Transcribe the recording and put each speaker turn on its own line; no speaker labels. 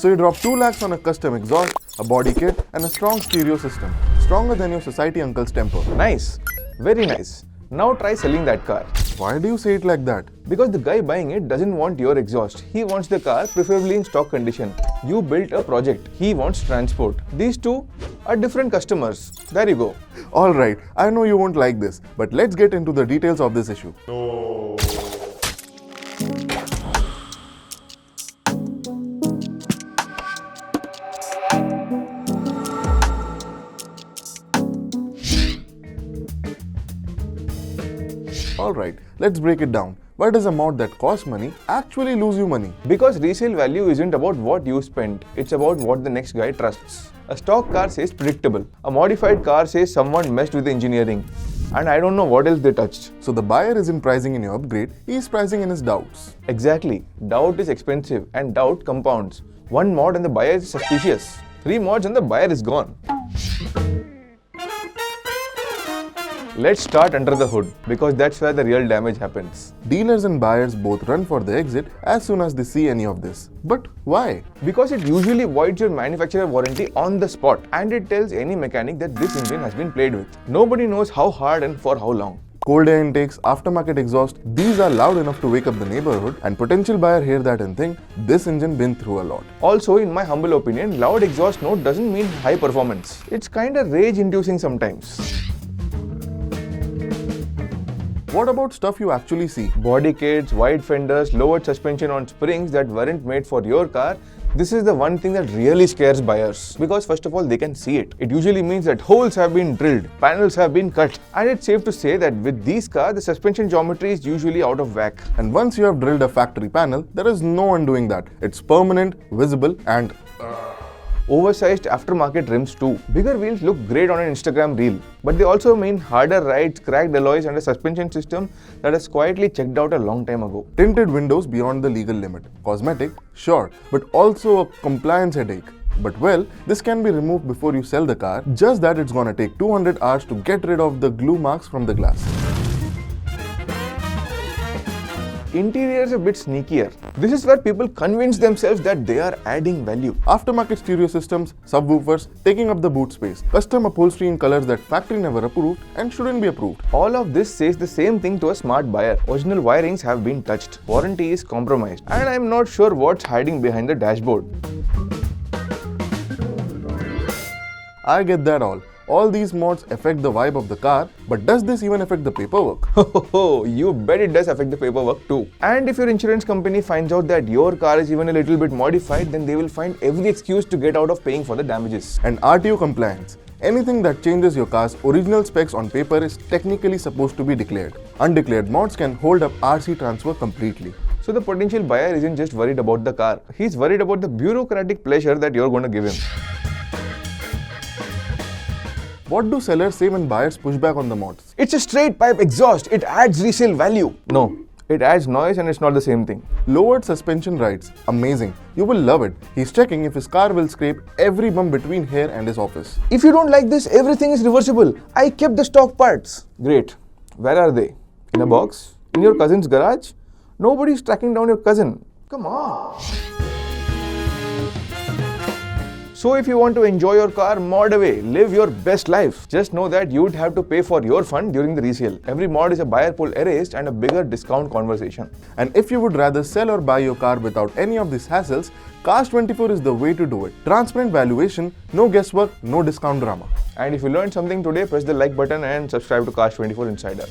So you drop 2 lakhs on a custom exhaust, a body kit and a strong stereo system. Stronger than your society uncle's temper.
Nice. Very nice. Now try selling that car.
Why do you say it like that?
Because the guy buying it doesn't want your exhaust. He wants the car preferably in stock condition. You built a project. He wants transport. These two are different customers. There you go.
Alright, I know you won't like this, but let's get into the details of this issue. Alright, let's break it down. Why does a mod that costs money actually lose you money?
Because resale value isn't about what you spent, it's about what the next guy trusts. A stock car says predictable. A modified car says someone messed with the engineering. And I don't know what else they touched.
So the buyer isn't pricing in your upgrade, he's pricing in his doubts.
Exactly. Doubt is expensive and doubt compounds. One mod and the buyer is suspicious. 3 mods and the buyer is gone. Let's start under the hood, because that's where the real damage happens.
Dealers and buyers both run for the exit as soon as they see any of this. But why?
Because it usually voids your manufacturer warranty on the spot, and it tells any mechanic that this engine has been played with. Nobody knows how hard and for how long.
Cold air intakes, aftermarket exhaust, these are loud enough to wake up the neighborhood, and potential buyer hear that and think, this engine been through a lot.
Also, in my humble opinion, loud exhaust note doesn't mean high performance. It's kinda rage-inducing sometimes.
What about stuff you actually see?
Body kits, wide fenders, lowered suspension on springs that weren't made for your car. This is the one thing that really scares buyers. Because first of all, they can see it. It usually means that holes have been drilled, panels have been cut. And it's safe to say that with these cars, the suspension geometry is usually out of whack.
And once you have drilled a factory panel, there is no undoing that. It's permanent, visible and...
Oversized aftermarket rims too. Bigger wheels look great on an Instagram reel, but they also mean harder rides, cracked alloys and a suspension system that has quietly checked out a long time ago.
Tinted windows beyond the legal limit. Cosmetic, sure, but also a compliance headache. But well, this can be removed before you sell the car, just that it's gonna take 200 hours to get rid of the glue marks from the glass.
Interior is a bit sneakier. This is where people convince themselves that they are adding value.
Aftermarket stereo systems, subwoofers, taking up the boot space, custom upholstery in colors that factory never approved and shouldn't be approved.
All of this says the same thing to a smart buyer. Original wirings have been touched. Warranty is compromised. And I'm not sure what's hiding behind the dashboard.
I get that all. All these mods affect the vibe of the car, but does this even affect the paperwork?
Oh, you bet it does affect the paperwork too. And if your insurance company finds out that your car is even a little bit modified, then they will find every excuse to get out of paying for the damages.
And RTO compliance. Anything that changes your car's original specs on paper is technically supposed to be declared. Undeclared mods can hold up RC transfer completely.
So the potential buyer isn't just worried about the car, he's worried about the bureaucratic pleasure that you're going to give him.
What do sellers say when buyers push back on the mods?
It's a straight pipe exhaust, it adds resale value. No, it adds noise and it's not the same thing.
Lowered suspension rides, amazing. You will love it. He's checking if his car will scrape every bump between here and his office.
If you don't like this, everything is reversible. I kept the stock parts. Great. Where are they? In a box? In your cousin's garage? Nobody's tracking down your cousin. Come on. So if you want to enjoy your car, mod away, live your best life. Just know that you'd have to pay for your fund during the resale. Every mod is a buyer pool erased and a bigger discount conversation.
And if you would rather sell or buy your car without any of these hassles, Cars24 is the way to do it. Transparent valuation, no guesswork, no discount drama.
And if you learned something today, press the like button and subscribe to Cars24 Insider.